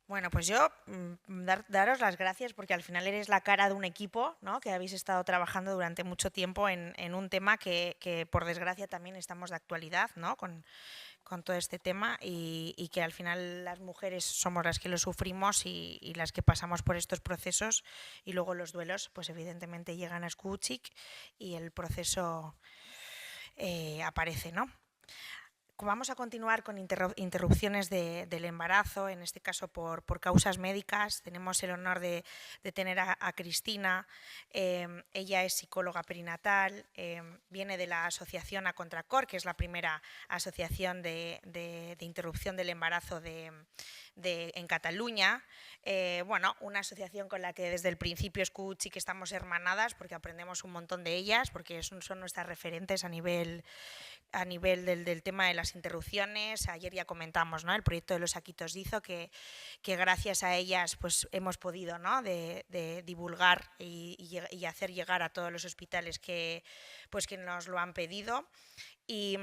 Bueno, pues yo daros las gracias porque al final eres la cara de un equipo, ¿no? Que habéis estado trabajando durante mucho tiempo en un tema que, por desgracia también estamos de actualidad, ¿no? Con todo este tema y que al final las mujeres somos las que lo sufrimos y las que pasamos por estos procesos y luego los duelos pues evidentemente llegan a Skuchik y el proceso aparece, ¿no? Vamos a continuar con interrupciones del embarazo, en este caso por causas médicas. Tenemos el honor de tener a Cristina. Ella es psicóloga perinatal, viene de la asociación A Contracor, que es la primera asociación de interrupción del embarazo en Cataluña. Bueno, una asociación con la que desde el principio escuché que estamos hermanadas porque aprendemos un montón de ellas, porque son nuestras referentes a nivel del tema de las interrupciones. Ayer ya comentamos, ¿no? El proyecto de los Saquitos Dizo, que gracias a ellas pues hemos podido, ¿no? de divulgar y hacer llegar a todos los hospitales que nos lo han pedido. Y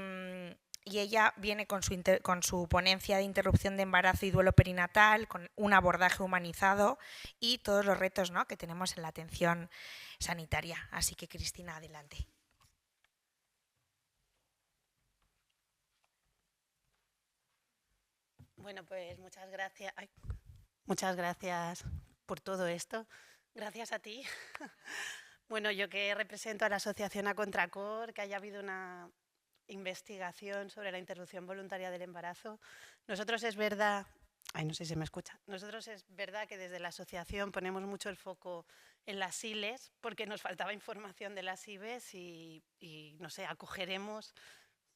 ella viene con su ponencia de interrupción de embarazo y duelo perinatal, con un abordaje humanizado y todos los retos, ¿no? que tenemos en la atención sanitaria. Así que, Cristina, adelante. Bueno, pues muchas gracias. Ay, muchas gracias por todo esto. Gracias a ti. Bueno, yo que represento a la Asociación A Contracor, que haya habido una investigación sobre la interrupción voluntaria del embarazo. Nosotros es verdad, ay, no sé si me escucha. Nosotros es verdad que desde la asociación ponemos mucho el foco en las ILES porque nos faltaba información de las IBES y no sé, acogeremos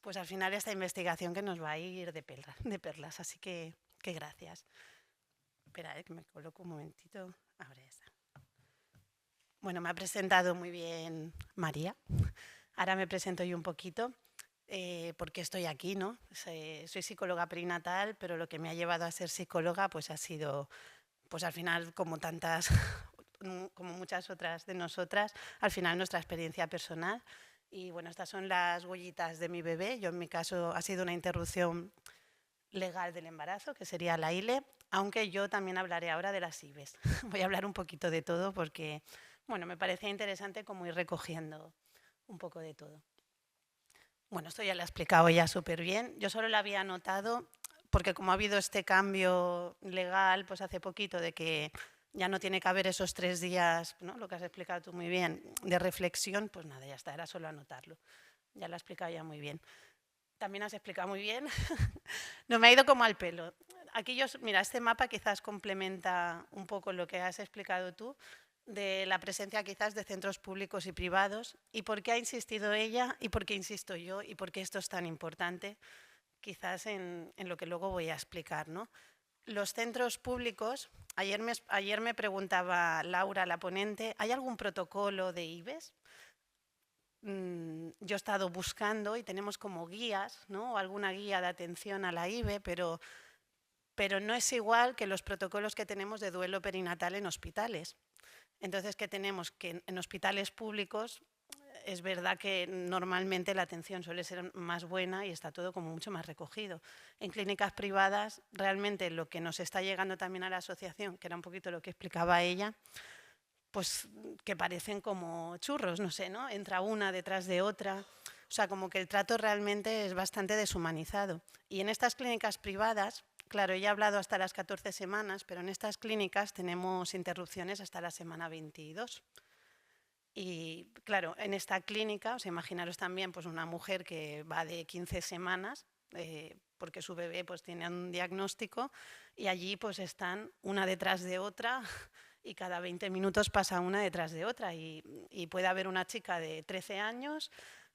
pues al final esta investigación que nos va a ir de perlas. Así que gracias. Espera, que me coloco un momentito. Ahora ya está. Bueno, me ha presentado muy bien María. Ahora me presento yo un poquito. Porque estoy aquí, ¿no? Soy psicóloga perinatal, pero lo que me ha llevado a ser psicóloga pues ha sido, pues al final, como tantas, como muchas otras de nosotras, al final nuestra experiencia personal. Y bueno, estas son las huellitas de mi bebé. Yo en mi caso ha sido una interrupción legal del embarazo, que sería la ILE, aunque yo también hablaré ahora de las IBES. Voy a hablar un poquito de todo porque, bueno, me parecía interesante como ir recogiendo un poco de todo. Bueno, esto ya lo ha explicado ya súper bien. Yo solo lo había notado porque como ha habido este cambio legal, pues hace poquito de que ya no tiene que haber esos 3 días, ¿no? Lo que has explicado tú muy bien, de reflexión, pues nada, ya está, era solo anotarlo. Ya lo has explicado ya muy bien. También has explicado muy bien. No me ha ido como al pelo. Aquí yo, mira, este mapa quizás complementa un poco lo que has explicado tú de la presencia quizás de centros públicos y privados y por qué ha insistido ella y por qué insisto yo y por qué esto es tan importante, quizás en lo que luego voy a explicar, ¿no? Los centros públicos, ayer me preguntaba Laura, la ponente, ¿hay algún protocolo de IBES? Yo he estado buscando y tenemos como guías, ¿no? O alguna guía de atención a la IBE, pero no es igual que los protocolos que tenemos de duelo perinatal en hospitales. Entonces, ¿qué tenemos? Que en hospitales públicos es verdad que normalmente la atención suele ser más buena y está todo como mucho más recogido. En clínicas privadas, realmente lo que nos está llegando también a la asociación, que era un poquito lo que explicaba ella, pues que parecen como churros, no sé, ¿no? Entra una detrás de otra. O sea, como que el trato realmente es bastante deshumanizado. Y en estas clínicas privadas, claro, ya he hablado hasta las 14 semanas, pero en estas clínicas tenemos interrupciones hasta la semana 22. Y claro, en esta clínica, os imaginaros también pues una mujer que va de 15 semanas, porque su bebé pues tiene un diagnóstico, y allí pues están una detrás de otra y cada 20 minutos pasa una detrás de otra y puede haber una chica de 13 años,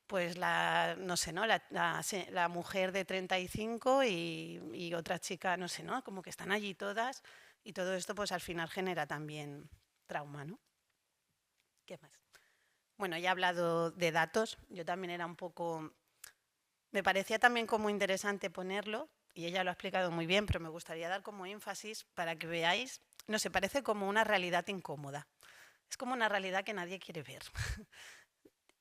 pues la, no sé, ¿no? La mujer de 35 y otra chica, no sé, ¿no? Como que están allí todas y todo esto pues al final genera también trauma, ¿no? ¿Qué más? Bueno, ya he hablado de datos, yo también era un poco, me parecía también como interesante ponerlo, y ella lo ha explicado muy bien, pero me gustaría dar como énfasis para que veáis, no sé, parece como una realidad incómoda, es como una realidad que nadie quiere ver.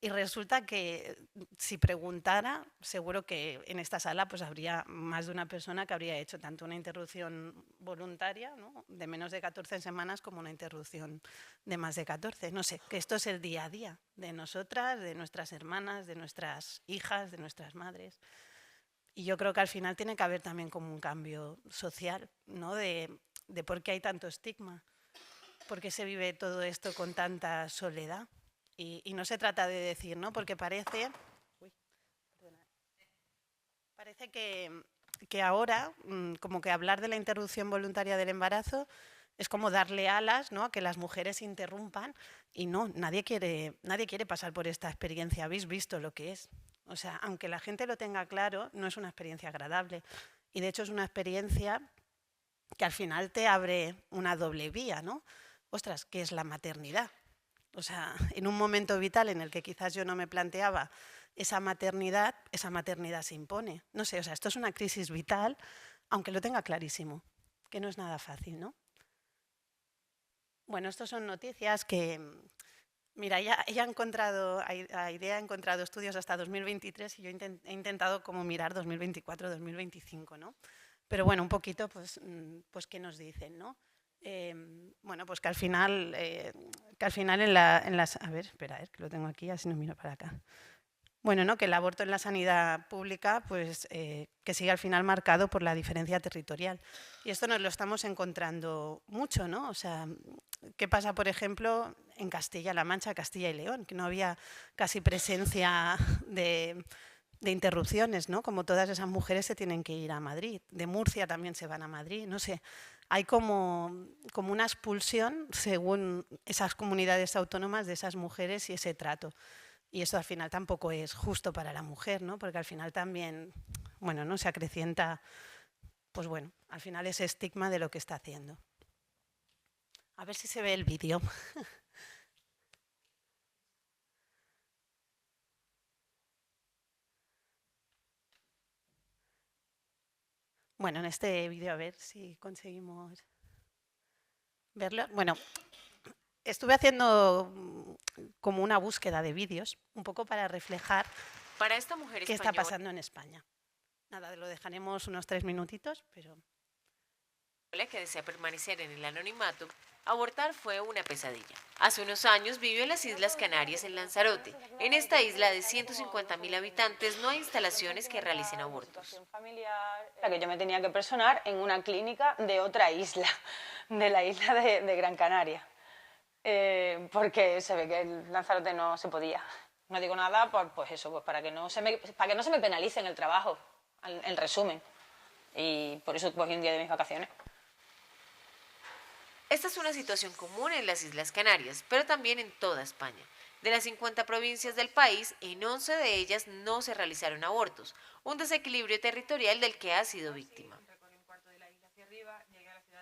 Y resulta que si preguntara, seguro que en esta sala pues habría más de una persona que habría hecho tanto una interrupción voluntaria, ¿no?, de menos de 14 semanas como una interrupción de más de 14. No sé, que esto es el día a día de nosotras, de nuestras hermanas, de nuestras hijas, de nuestras madres. Y yo creo que al final tiene que haber también como un cambio social, ¿no?, de por qué hay tanto estigma, por qué se vive todo esto con tanta soledad. Y no se trata de decir, ¿no?, porque parece que ahora como que hablar de la interrupción voluntaria del embarazo es como darle alas, ¿no?, a que las mujeres interrumpan, y no, nadie quiere pasar por esta experiencia. Habéis visto lo que es. O sea, aunque la gente lo tenga claro, no es una experiencia agradable. Y de hecho es una experiencia que al final te abre una doble vía, ¿no? Ostras, ¿qué es la maternidad? O sea, en un momento vital en el que quizás yo no me planteaba esa maternidad se impone. No sé, o sea, esto es una crisis vital, aunque lo tenga clarísimo, que no es nada fácil, ¿no? Bueno, estas son noticias que, mira, ella ha encontrado, Aidea ha encontrado estudios hasta 2023 y yo he intentado como mirar 2024, 2025, ¿no? Pero bueno, un poquito, pues ¿qué nos dicen, no? Bueno, pues que al final en las... A ver, espera, que lo tengo aquí, así no miro para acá. Bueno, ¿no?, que el aborto en la sanidad pública, pues que sigue al final marcado por la diferencia territorial. Y esto nos lo estamos encontrando mucho, ¿no? O sea, ¿qué pasa, por ejemplo, en Castilla-La Mancha, Castilla y León? Que no había casi presencia de interrupciones, ¿no? Como todas esas mujeres se tienen que ir a Madrid. De Murcia también se van a Madrid, no sé. Hay como una expulsión según esas comunidades autónomas de esas mujeres y ese trato. Y eso al final tampoco es justo para la mujer, ¿no? Porque al final también, bueno, ¿no?, se acrecienta, pues bueno, al final ese estigma de lo que está haciendo. A ver si se ve el vídeo. Bueno, en este vídeo a ver si conseguimos verlo. Bueno, estuve haciendo como una búsqueda de vídeos, un poco para reflejar para esta mujer qué española está pasando en España. Nada, lo dejaremos unos 3 minutitos, pero... que desea permanecer en el anonimato, abortar fue una pesadilla. Hace unos años vivió en las Islas Canarias, en Lanzarote. En esta isla de 150.000 habitantes no hay instalaciones que realicen abortos. Que yo me tenía que personar en una clínica de otra isla, de la isla de Gran Canaria, porque se ve que en Lanzarote no se podía. No digo nada, pues eso, pues para que no se me penalice en el trabajo, en resumen. Y por eso cogí un día de mis vacaciones. Esta es una situación común en las Islas Canarias, pero también en toda España. De las 50 provincias del país, en 11 de ellas no se realizaron abortos, un desequilibrio territorial del que ha sido víctima.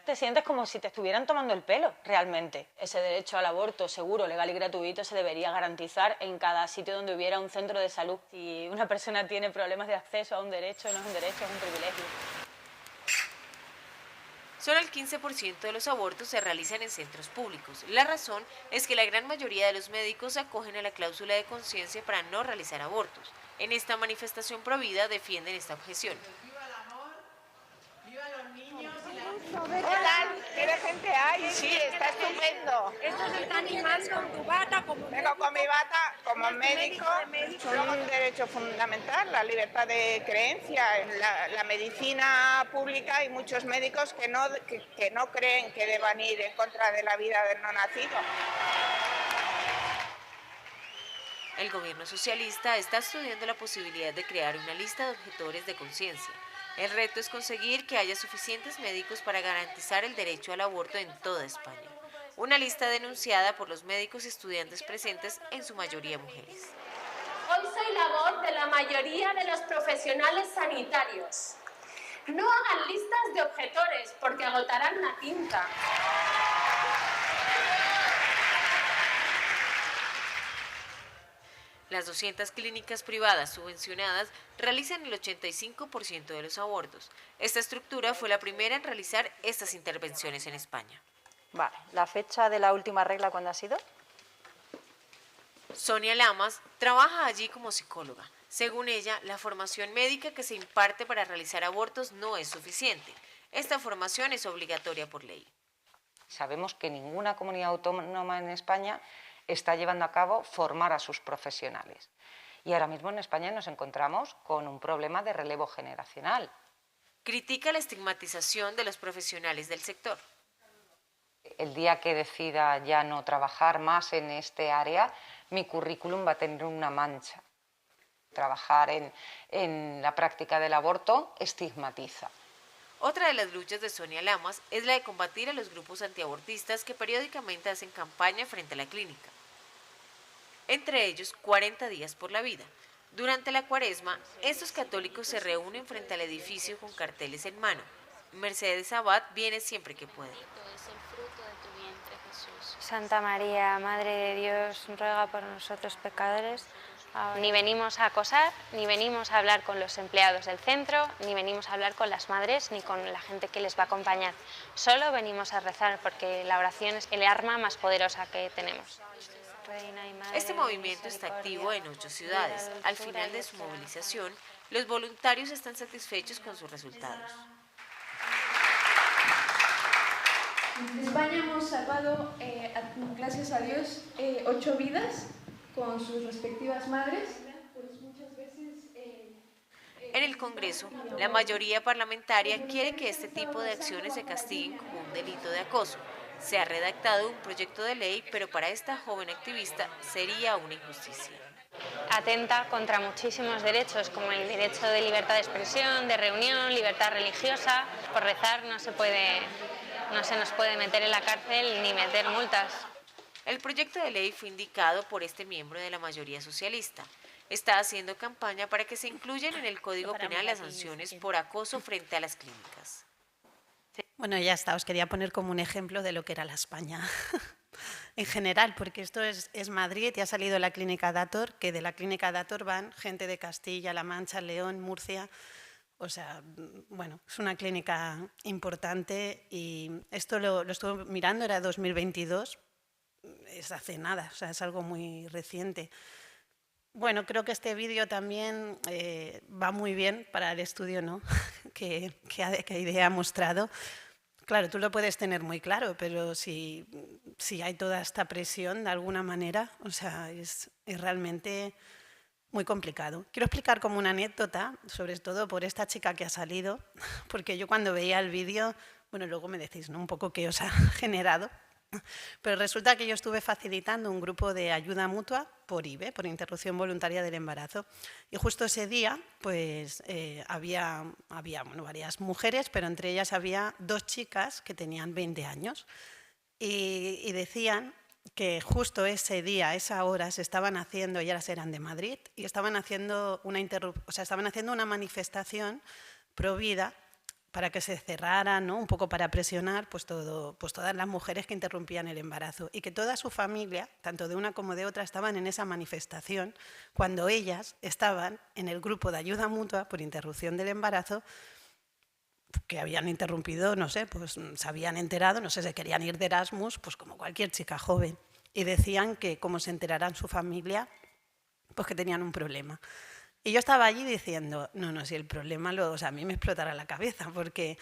Te sientes como si te estuvieran tomando el pelo, realmente. Ese derecho al aborto seguro, legal y gratuito se debería garantizar en cada sitio donde hubiera un centro de salud. Si una persona tiene problemas de acceso a un derecho, no es un derecho, es un privilegio. Solo el 15% de los abortos se realizan en centros públicos. La razón es que la gran mayoría de los médicos acogen a la cláusula de conciencia para no realizar abortos. En esta manifestación provida defienden esta objeción. ¡Viva el amor! ¡Viva los niños! ¿Qué tal? ¿Qué de gente hay? Sí, está estupendo. Esto se está animando con tu bata, como vengo con mi bata como médico. Es un derecho fundamental, la libertad de creencia. En la medicina pública hay muchos médicos que no creen que deban ir en contra de la vida del no nacido. El gobierno socialista está estudiando la posibilidad de crear una lista de objetores de conciencia. El reto es conseguir que haya suficientes médicos para garantizar el derecho al aborto en toda España. Una lista denunciada por los médicos y estudiantes presentes, en su mayoría mujeres. Hoy soy la voz de la mayoría de los profesionales sanitarios. No hagan listas de objetores porque agotarán la tinta. Las 200 clínicas privadas subvencionadas realizan el 85% de los abortos. Esta estructura fue la primera en realizar estas intervenciones en España. Vale, ¿la fecha de la última regla cuándo ha sido? Sonia Lamas trabaja allí como psicóloga. Según ella, la formación médica que se imparte para realizar abortos no es suficiente. Esta formación es obligatoria por ley. Sabemos que ninguna comunidad autónoma en España está llevando a cabo formar a sus profesionales. Y ahora mismo en España nos encontramos con un problema de relevo generacional. Critica la estigmatización de los profesionales del sector. El día que decida ya no trabajar más en este área, mi currículum va a tener una mancha. Trabajar en la práctica del aborto estigmatiza. Otra de las luchas de Sonia Lamas es la de combatir a los grupos antiabortistas que periódicamente hacen campaña frente a la clínica. Entre ellos, 40 días por la vida. Durante la Cuaresma, estos católicos se reúnen frente al edificio con carteles en mano. Mercedes Abad viene siempre que puede. Santa María, Madre de Dios, ruega por nosotros pecadores. Ni venimos a acosar, ni venimos a hablar con los empleados del centro, ni venimos a hablar con las madres, ni con la gente que les va a acompañar. Solo venimos a rezar, porque la oración es el arma más poderosa que tenemos. Este movimiento está activo en 8 ciudades. Al final de su movilización, los voluntarios están satisfechos con sus resultados. En España hemos salvado, gracias a Dios, 8 vidas con sus respectivas madres. Pues muchas veces, en el Congreso, la mayoría parlamentaria quiere que este tipo de acciones se castiguen como un delito de acoso. Se ha redactado un proyecto de ley, pero para esta joven activista sería una injusticia. Atenta contra muchísimos derechos, como el derecho de libertad de expresión, de reunión, libertad religiosa. Por rezar no se nos puede meter en la cárcel ni meter multas. El proyecto de ley fue indicado por este miembro de la mayoría socialista. Está haciendo campaña para que se incluyan en el Código Penal las sanciones por acoso frente a las clínicas. Bueno, ya está, os quería poner como un ejemplo de lo que era la España en general, porque esto es Madrid y ha salido la clínica Dator, que de la clínica Dator van gente de Castilla-La Mancha, León, Murcia. O sea, bueno, es una clínica importante y esto lo estuve mirando, era 2022, es hace nada, o sea, es algo muy reciente. Bueno, creo que este vídeo también va muy bien para el estudio, ¿no? que idea ha mostrado. Claro, tú lo puedes tener muy claro, pero si hay toda esta presión de alguna manera, o sea, es realmente muy complicado. Quiero explicar como una anécdota, sobre todo por esta chica que ha salido, porque yo cuando veía el vídeo, bueno, luego me decís, ¿no?, un poco qué os ha generado, pero resulta que yo estuve facilitando un grupo de ayuda mutua por IVE, por interrupción voluntaria del embarazo, y justo ese día pues había bueno, varias mujeres, pero entre ellas había 2 chicas que tenían 20 años y decían que justo ese día, a esa hora, se estaban haciendo, ellas eran de Madrid, y estaban haciendo una manifestación pro vida para que se cerrara, ¿no?, un poco para presionar pues todas las mujeres que interrumpían el embarazo, y que toda su familia, tanto de una como de otra, estaban en esa manifestación cuando ellas estaban en el grupo de ayuda mutua por interrupción del embarazo, que habían interrumpido, no sé, pues se habían enterado, no sé, se querían ir de Erasmus, pues como cualquier chica joven, y decían que como se enterarán su familia, pues que tenían un problema. Y yo estaba allí diciendo, no, si el problema, o sea, a mí me explotará la cabeza, porque,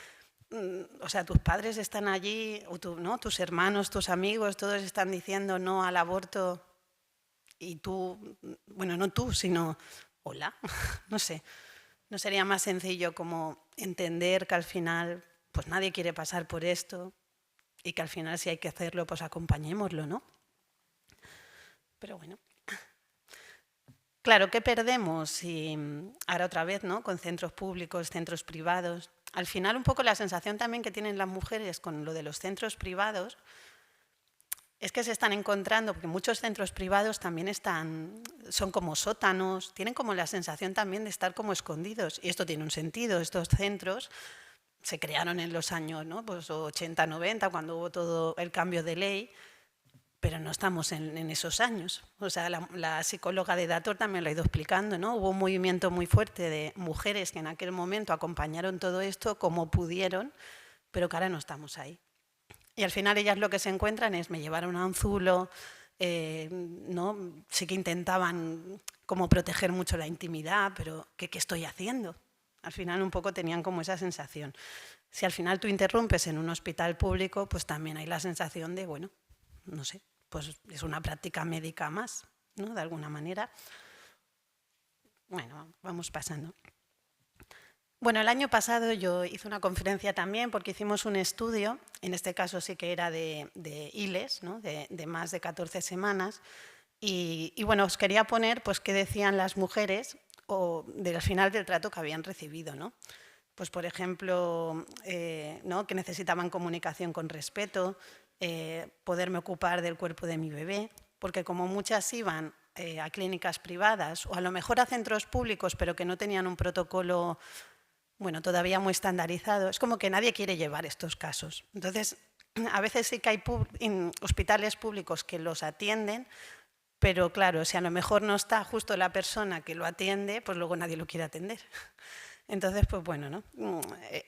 o sea, tus padres están allí, o ¿no?, tus hermanos, tus amigos, todos están diciendo no al aborto, y tú, bueno, no tú, sino, hola, no sé. ¿No sería más sencillo como entender que al final pues nadie quiere pasar por esto y que al final si hay que hacerlo, pues acompañémoslo, ¿no? Pero bueno. Claro, ¿qué perdemos si ahora otra vez, ¿no?, con centros públicos, centros privados? Al final un poco la sensación también que tienen las mujeres con lo de los centros privados es que se están encontrando, porque muchos centros privados también son como sótanos, tienen como la sensación también de estar como escondidos. Y esto tiene un sentido. Estos centros se crearon en los años, ¿no?, pues 80, 90, cuando hubo todo el cambio de ley, pero no estamos en esos años. O sea, la psicóloga de Dator también lo ha ido explicando, ¿no? Hubo un movimiento muy fuerte de mujeres que en aquel momento acompañaron todo esto como pudieron, pero que ahora no estamos ahí. Y al final ellas lo que se encuentran es, me llevaron a Anzulo, ¿no? Sí que intentaban como proteger mucho la intimidad, pero ¿qué estoy haciendo? Al final un poco tenían como esa sensación. Si al final tú interrumpes en un hospital público, pues también hay la sensación de, bueno, no sé, pues es una práctica médica más, ¿no? De alguna manera. Bueno, vamos pasando. Bueno, el año pasado yo hice una conferencia también porque hicimos un estudio, en este caso sí que era de ILES, ¿no? de más de 14 semanas, y bueno, os quería poner pues qué decían las mujeres o del final del trato que habían recibido, ¿no? Pues por ejemplo, ¿no? que necesitaban comunicación con respeto, poderme ocupar del cuerpo de mi bebé, porque como muchas iban a clínicas privadas o a lo mejor a centros públicos, pero que no tenían un protocolo, bueno, todavía muy estandarizado, es como que nadie quiere llevar estos casos. Entonces, a veces sí que hay hospitales públicos que los atienden, pero claro, si a lo mejor no está justo la persona que lo atiende, pues luego nadie lo quiere atender. Entonces, pues bueno, ¿no?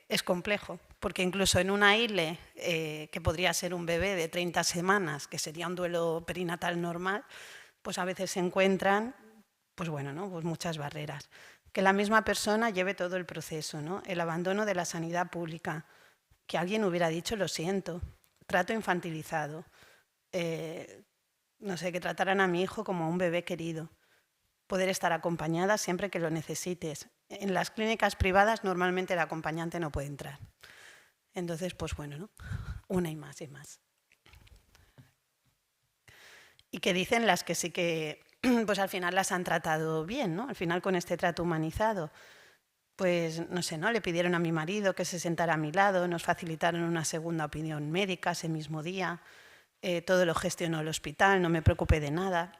Es complejo, porque incluso en una ILE, que podría ser un bebé de 30 semanas, que sería un duelo perinatal normal, pues a veces se encuentran, pues bueno, ¿no? Pues muchas barreras. Que la misma persona lleve todo el proceso, ¿no? El abandono de la sanidad pública, que alguien hubiera dicho lo siento, trato infantilizado, no sé, que trataran a mi hijo como a un bebé querido, poder estar acompañada siempre que lo necesites. En las clínicas privadas normalmente el acompañante no puede entrar. Entonces, pues bueno, ¿no? Una y más y más. Y que dicen las que sí que pues al final las han tratado bien, ¿no? Al final con este trato humanizado, pues no sé, ¿no? Le pidieron a mi marido que se sentara a mi lado, nos facilitaron una segunda opinión médica ese mismo día, todo lo gestionó el hospital, no me preocupé de nada.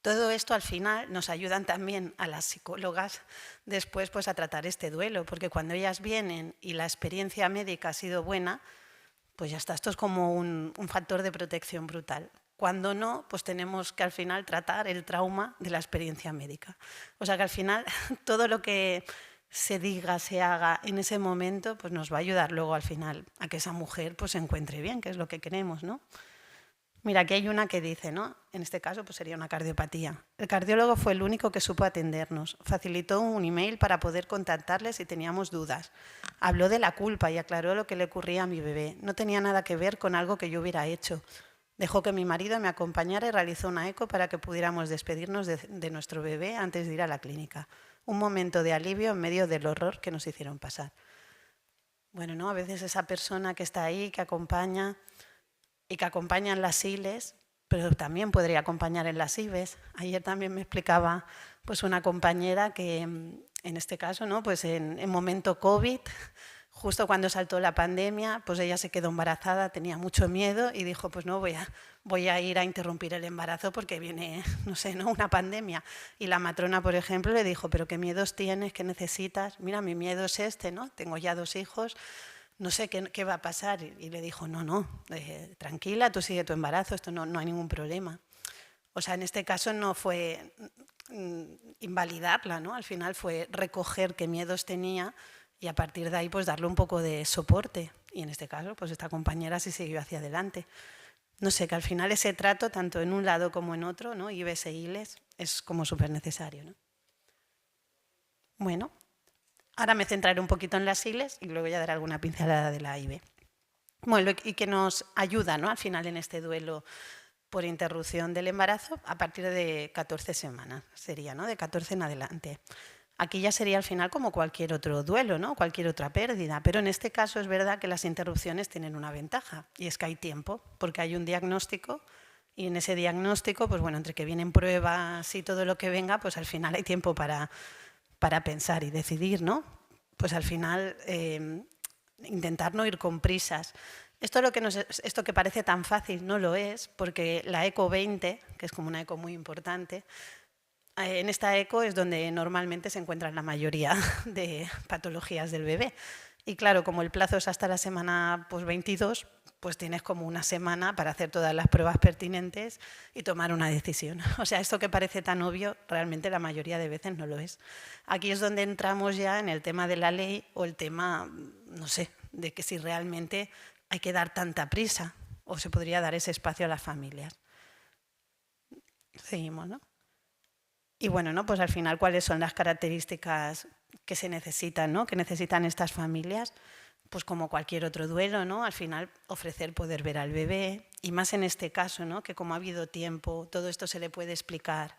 Todo esto al final nos ayudan también a las psicólogas después pues a tratar este duelo, porque cuando ellas vienen y la experiencia médica ha sido buena, pues ya está, esto es como un factor de protección brutal. Cuando no, pues tenemos que al final tratar el trauma de la experiencia médica. O sea que al final todo lo que se diga, se haga en ese momento, pues nos va a ayudar luego al final a que esa mujer pues se encuentre bien, que es lo que queremos, ¿no? Mira, aquí hay una que dice, ¿no? En este caso pues sería una cardiopatía. El cardiólogo fue el único que supo atendernos. Facilitó un email para poder contactarle si teníamos dudas. Habló de la culpa y aclaró lo que le ocurría a mi bebé. No tenía nada que ver con algo que yo hubiera hecho. Dejó que mi marido me acompañara y realizó una eco para que pudiéramos despedirnos de nuestro bebé antes de ir a la clínica. Un momento de alivio en medio del horror que nos hicieron pasar. Bueno, ¿no? A veces esa persona que está ahí, que acompaña y que acompaña en las ILES, pero también podría acompañar en las IBES. Ayer también me explicaba pues, una compañera que en este caso, ¿no? Pues en momento COVID, justo cuando saltó la pandemia, pues ella se quedó embarazada, tenía mucho miedo y dijo, pues no, voy a ir a interrumpir el embarazo porque viene, no sé, ¿no? Una pandemia. Y la matrona, por ejemplo, le dijo, pero ¿qué miedos tienes? ¿Qué necesitas? Mira, mi miedo es este, ¿no? Tengo ya 2 hijos, no sé qué va a pasar. Y le dijo, no, tranquila, tú sigue tu embarazo, esto no hay ningún problema. O sea, en este caso no fue invalidarla, ¿no? Al final fue recoger qué miedos tenía y a partir de ahí pues darle un poco de soporte. Y en este caso, pues esta compañera sí siguió hacia adelante. No sé, que al final ese trato, tanto en un lado como en otro, ¿no? IBES e ILES, es como súper necesario, ¿no? Bueno, ahora me centraré un poquito en las ILES y luego ya daré alguna pincelada de la IBE. Bueno, y que nos ayuda, ¿no? Al final en este duelo por interrupción del embarazo a partir de 14 semanas, sería, ¿no? De 14 en adelante. Aquí ya sería al final como cualquier otro duelo, ¿no? Cualquier otra pérdida, pero en este caso es verdad que las interrupciones tienen una ventaja y es que hay tiempo, porque hay un diagnóstico y en ese diagnóstico, pues bueno, entre que vienen pruebas y todo lo que venga, pues al final hay tiempo para pensar y decidir, ¿no? Pues al final intentar no ir con prisas. Esto que parece tan fácil no lo es, porque la ECO 20, que es como una ECO muy importante, en esta ECO es donde normalmente se encuentran la mayoría de patologías del bebé. Y claro, como el plazo es hasta la semana 22, pues tienes como una semana para hacer todas las pruebas pertinentes y tomar una decisión. O sea, esto que parece tan obvio, realmente la mayoría de veces no lo es. Aquí es donde entramos ya en el tema de la ley o el tema, no sé, de que si realmente hay que dar tanta prisa o se podría dar ese espacio a las familias. Seguimos, ¿no? Y bueno, ¿no? Pues al final, ¿cuáles son las características que se necesitan, ¿no? Que necesitan estas familias? Pues como cualquier otro duelo, ¿no? Al final ofrecer poder ver al bebé, y más en este caso, ¿no? Que como ha habido tiempo, todo esto se le puede explicar.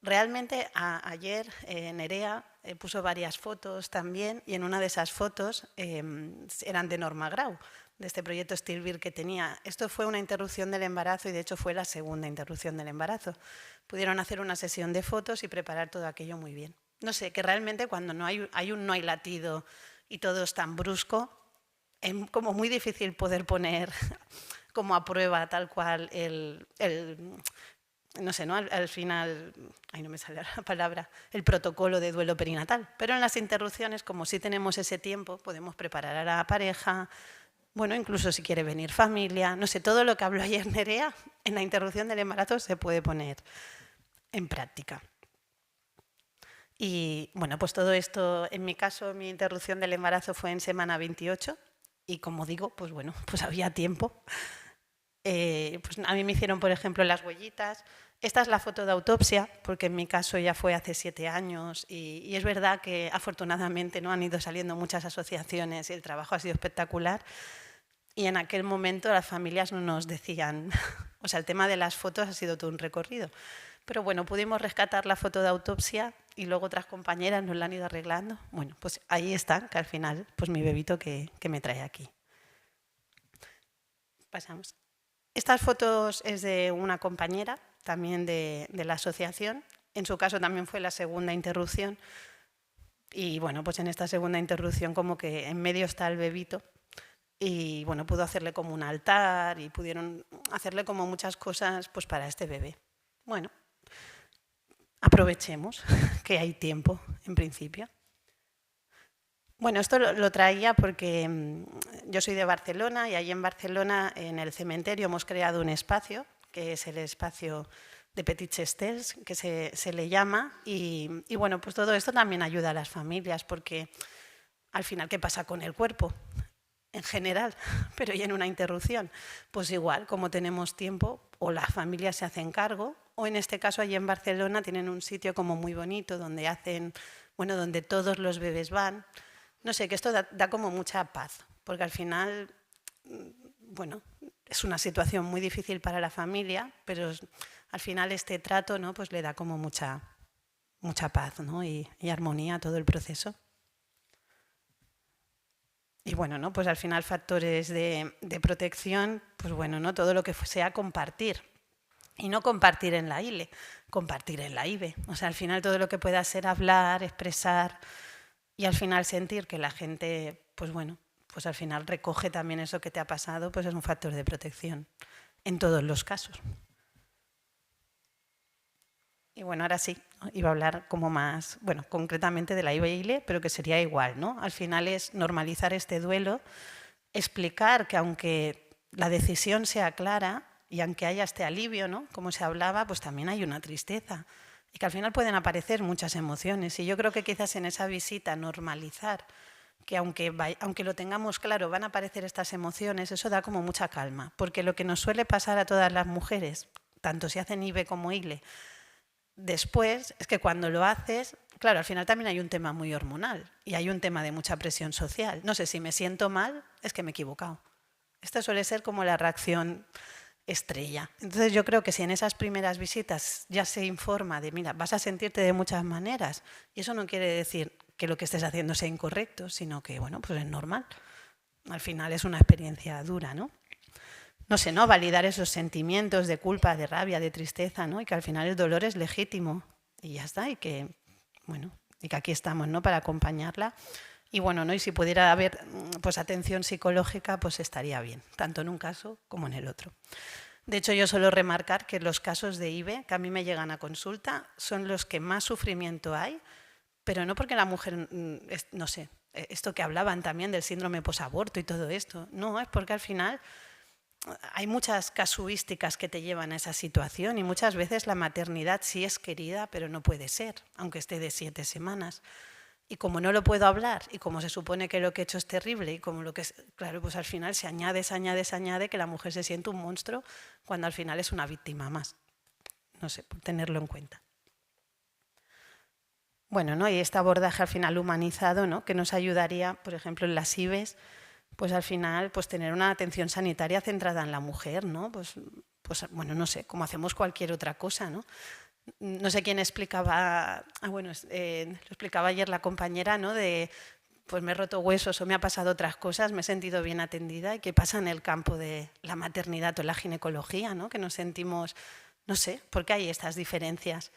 Realmente ayer Nerea puso varias fotos también, y en una de esas fotos eran de Norma Grau, de este proyecto Stillbirth que tenía. Esto fue una interrupción del embarazo y de hecho fue la segunda interrupción del embarazo. Pudieron hacer una sesión de fotos y preparar todo aquello muy bien. No sé, que realmente cuando no hay latido y todo es tan brusco, es como muy difícil poder poner como a prueba tal cual no sé, ¿no? Al final, ay, no me sale la palabra, el protocolo de duelo perinatal. Pero en las interrupciones, como sí tenemos ese tiempo, podemos preparar a la pareja, bueno, incluso si quiere venir familia, no sé, todo lo que habló ayer Nerea, en la interrupción del embarazo se puede poner en práctica. Y bueno, pues todo esto, en mi caso, mi interrupción del embarazo fue en semana 28 y como digo, pues bueno, pues había tiempo. Pues a mí me hicieron, por ejemplo, las huellitas. Esta es la foto de autopsia, porque en mi caso ya fue hace 7 años y es verdad que afortunadamente no han ido saliendo muchas asociaciones y el trabajo ha sido espectacular. Y en aquel momento las familias no nos decían, o sea, el tema de las fotos ha sido todo un recorrido. Pero bueno, pudimos rescatar la foto de autopsia y luego otras compañeras nos la han ido arreglando. Bueno, pues ahí está, que al final, pues mi bebito que me trae aquí. Pasamos. Estas fotos es de una compañera, también de la asociación. En su caso también fue la segunda interrupción. Y bueno, pues en esta segunda interrupción como que en medio está el bebito. Y bueno, pudo hacerle como un altar y pudieron hacerle como muchas cosas pues para este bebé. Bueno, aprovechemos que hay tiempo en principio. Bueno, esto lo traía porque yo soy de Barcelona y allí en Barcelona, en el cementerio, hemos creado un espacio, que es el espacio de Petits Gestels, que se le llama. Y bueno, pues todo esto también ayuda a las familias, porque al final, ¿qué pasa con el cuerpo? En general, pero y en una interrupción. Pues igual, como tenemos tiempo, o las familias se hacen cargo, o en este caso allí en Barcelona tienen un sitio como muy bonito donde hacen, bueno, donde todos los bebés van. No sé, que esto da como mucha paz, porque al final, bueno, es una situación muy difícil para la familia, pero al final este trato, ¿no? Pues le da como mucha paz, ¿no? y armonía a todo el proceso. Y bueno, ¿no? Pues al final factores de protección, pues bueno, ¿no? Todo lo que sea compartir. Y no compartir en la ILE, compartir en la IBE. O sea, al final todo lo que pueda ser hablar, expresar y al final sentir que la gente, pues bueno, pues al final recoge también eso que te ha pasado, pues es un factor de protección en todos los casos. Y bueno, ahora sí, iba a hablar como más, bueno, concretamente de la IBE, pero que sería igual, ¿no? Al final es normalizar este duelo, explicar que aunque la decisión sea clara y aunque haya este alivio, ¿no? Como se hablaba, pues también hay una tristeza y que al final pueden aparecer muchas emociones. Y yo creo que quizás en esa visita normalizar que aunque lo tengamos claro van a aparecer estas emociones, eso da como mucha calma, porque lo que nos suele pasar a todas las mujeres, tanto si hacen IBE como ILE, después es que cuando lo haces, claro, al final también hay un tema muy hormonal y hay un tema de mucha presión social. No sé, si me siento mal, es que me he equivocado. Esta suele ser como la reacción estrella. Entonces yo creo que si en esas primeras visitas ya se informa de, mira, vas a sentirte de muchas maneras, y eso no quiere decir que lo que estés haciendo sea incorrecto, sino que, bueno, pues es normal. Al final es una experiencia dura, ¿no? No sé, ¿no? Validar esos sentimientos de culpa, de rabia, de tristeza, ¿no? Y que al final el dolor es legítimo y ya está, y que, bueno, y que aquí estamos, ¿no? Para acompañarla. Y bueno, ¿no? Y si pudiera haber pues atención psicológica, pues estaría bien, tanto en un caso como en el otro. De hecho, yo suelo remarcar que los casos de IBE que a mí me llegan a consulta son los que más sufrimiento hay, pero no porque la mujer, no sé, esto que hablaban también del síndrome posaborto y todo esto, no, es porque al final hay muchas casuísticas que te llevan a esa situación y muchas veces la maternidad sí es querida, pero no puede ser, aunque esté de 7 semanas. Y como no lo puedo hablar y como se supone que lo que he hecho es terrible y como lo que es, claro, pues al final se añade que la mujer se siente un monstruo cuando al final es una víctima más. no sé, por tenerlo en cuenta. Bueno, ¿no? Y este abordaje al final humanizado, ¿no? Que nos ayudaría, por ejemplo, en las IVEs, pues al final pues tener una atención sanitaria centrada en la mujer, ¿no? Pues bueno, no sé, como hacemos cualquier otra cosa, ¿no? No sé quién explicaba, lo explicaba ayer la compañera, ¿no? De, pues me he roto huesos o me ha pasado otras cosas, me he sentido bien atendida. ¿Y qué pasa en el campo de la maternidad o la ginecología, ¿no? Que nos sentimos, no sé, ¿por qué hay estas diferencias?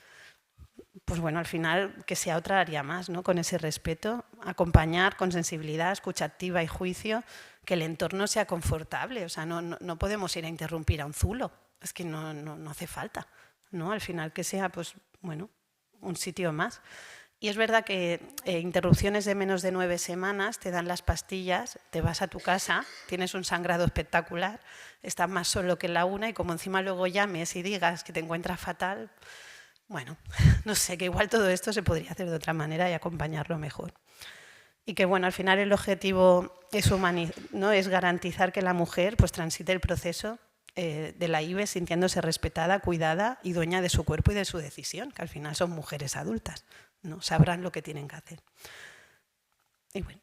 Pues bueno, al final que sea otra área más, ¿no? Con ese respeto, acompañar con sensibilidad, escucha activa y juicio, que el entorno sea confortable. O sea, no podemos ir a interrumpir a un zulo, es que no hace falta, ¿no? Al final que sea, pues bueno, un sitio más. Y es verdad que interrupciones de menos de 9 semanas, te dan las pastillas, te vas a tu casa, tienes un sangrado espectacular, estás más solo que en la una y como encima luego llames y digas que te encuentras fatal, bueno, no sé, que igual todo esto se podría hacer de otra manera y acompañarlo mejor. Y que bueno, al final el objetivo es, ¿no? Es garantizar que la mujer pues transite el proceso de la IVE sintiéndose respetada, cuidada y dueña de su cuerpo y de su decisión, que al final son mujeres adultas, ¿no? Sabrán lo que tienen que hacer. Y bueno.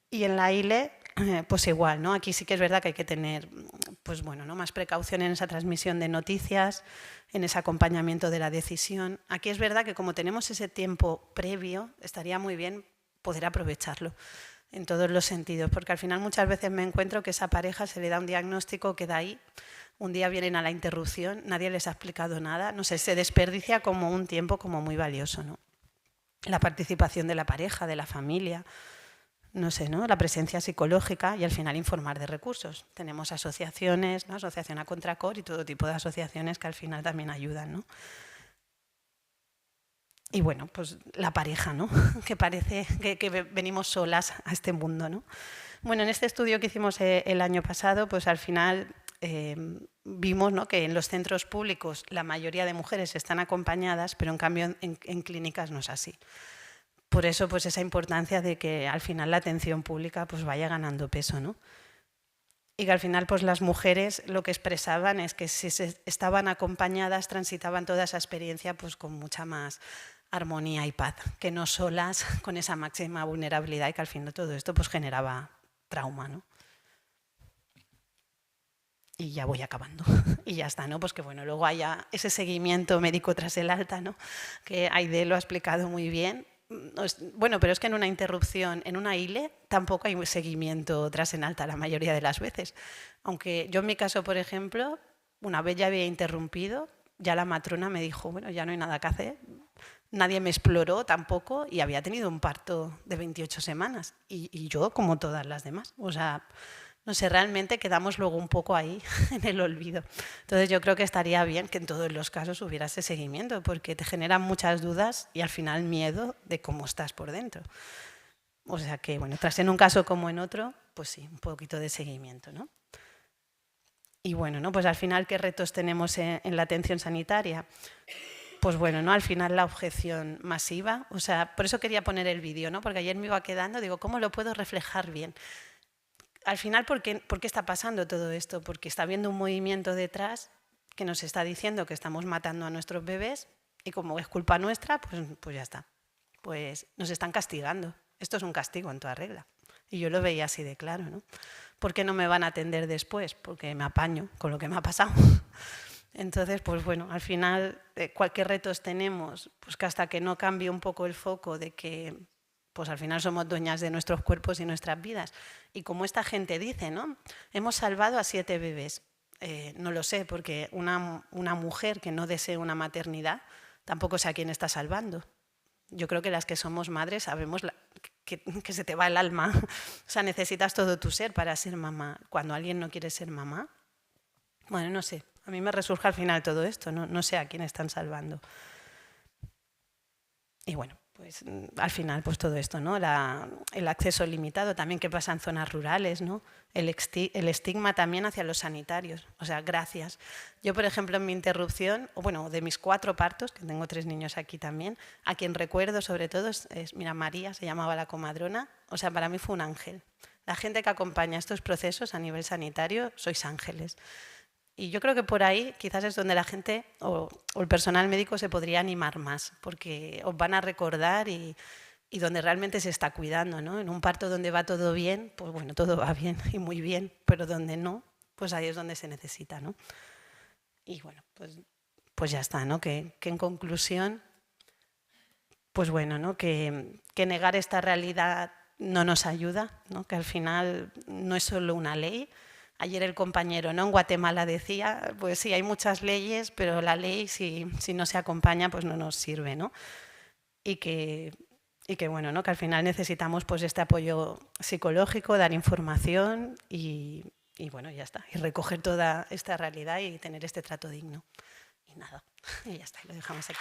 Y en la ILE, pues igual, ¿no? Aquí sí que es verdad que hay que tener pues bueno, ¿no? Más precaución en esa transmisión de noticias, en ese acompañamiento de la decisión. Aquí es verdad que como tenemos ese tiempo previo, estaría muy bien poder aprovecharlo en todos los sentidos, porque al final muchas veces me encuentro que esa pareja se le da un diagnóstico, queda ahí, un día vienen a la interrupción, nadie les ha explicado nada, no sé, se desperdicia como un tiempo como muy valioso, ¿no? La participación de la pareja, de la familia, no sé, ¿no? La presencia psicológica y al final informar de recursos. Tenemos asociaciones, ¿no? Asociación a Contracor y todo tipo de asociaciones que al final también ayudan, ¿no? Y bueno, pues la pareja, ¿no? Que parece que venimos solas a este mundo, ¿no? Bueno, en este estudio que hicimos el año pasado, pues al final vimos, ¿no? Que en los centros públicos la mayoría de mujeres están acompañadas, pero en cambio en clínicas no es así. Por eso, pues esa importancia de que al final la atención pública pues vaya ganando peso, ¿no? Y que al final pues las mujeres lo que expresaban es que si estaban acompañadas transitaban toda esa experiencia pues con mucha más armonía y paz, que no solas con esa máxima vulnerabilidad y que al final todo esto pues generaba trauma, ¿no? Y ya voy acabando. Y ya está, ¿no? Pues que bueno, luego haya ese seguimiento médico tras el alta, ¿no? Que Aide lo ha explicado muy bien. Bueno, pero es que en una interrupción, en una ILE, tampoco hay seguimiento tras en alta la mayoría de las veces. Aunque yo en mi caso, por ejemplo, una vez ya había interrumpido, ya la matrona me dijo, bueno, ya no hay nada que hacer, nadie me exploró tampoco y había tenido un parto de 28 semanas y yo como todas las demás. O sea, no sé, realmente quedamos luego un poco ahí en el olvido. Entonces yo creo que estaría bien que en todos los casos hubiera ese seguimiento, porque te generan muchas dudas y al final miedo de cómo estás por dentro. O sea que, bueno, tras en un caso como en otro, pues sí, un poquito de seguimiento, ¿no? Y bueno, ¿no? Pues al final, ¿qué retos tenemos en la atención sanitaria? Pues bueno, ¿no? Al final la objeción masiva, o sea, por eso quería poner el vídeo, ¿no? Porque ayer me iba quedando, digo, ¿cómo lo puedo reflejar bien? Al final, ¿por qué está pasando todo esto? Porque está habiendo un movimiento detrás que nos está diciendo que estamos matando a nuestros bebés y como es culpa nuestra, pues ya está. Pues nos están castigando. Esto es un castigo en toda regla. Y yo lo veía así de claro, ¿no? ¿Por qué no me van a atender después? Porque me apaño con lo que me ha pasado. Entonces, pues bueno, al final, ¿qué retos tenemos? Pues que hasta que no cambie un poco el foco de que pues al final somos dueñas de nuestros cuerpos y nuestras vidas. Y como esta gente dice, ¿no? Hemos salvado a 7 bebés. No lo sé, porque una mujer que no desee una maternidad tampoco sé a quién está salvando. Yo creo que las que somos madres sabemos que se te va el alma. O sea, necesitas todo tu ser para ser mamá. Cuando alguien no quiere ser mamá, bueno, no sé. A mí me resurge al final todo esto. No sé a quién están salvando. Y bueno, pues al final pues todo esto, ¿no? El acceso limitado también, ¿qué pasa en zonas rurales, ¿no? El estigma también hacia los sanitarios, o sea, gracias. Yo, por ejemplo, en mi interrupción, bueno, de mis 4 partos, que tengo 3 niños aquí también, a quien recuerdo sobre todo mira, María, se llamaba la comadrona, o sea, para mí fue un ángel. La gente que acompaña estos procesos a nivel sanitario, sois ángeles. Y yo creo que por ahí quizás es donde la gente o el personal médico se podría animar más, porque os van a recordar y donde realmente se está cuidando, ¿no? En un parto donde va todo bien, pues bueno, todo va bien y muy bien, pero donde no, pues ahí es donde se necesita, ¿no? Y bueno, pues ya está, ¿no? Que en conclusión, pues bueno, ¿no? Que negar esta realidad no nos ayuda, ¿no? Que al final no es solo una ley. Ayer el compañero, ¿no?, en Guatemala decía, pues sí, hay muchas leyes, pero la ley si no se acompaña pues no nos sirve, ¿no? Y que bueno, ¿no?, que al final necesitamos pues este apoyo psicológico, dar información y bueno, ya está. Y recoger toda esta realidad y tener este trato digno. Y nada, y ya está, lo dejamos aquí.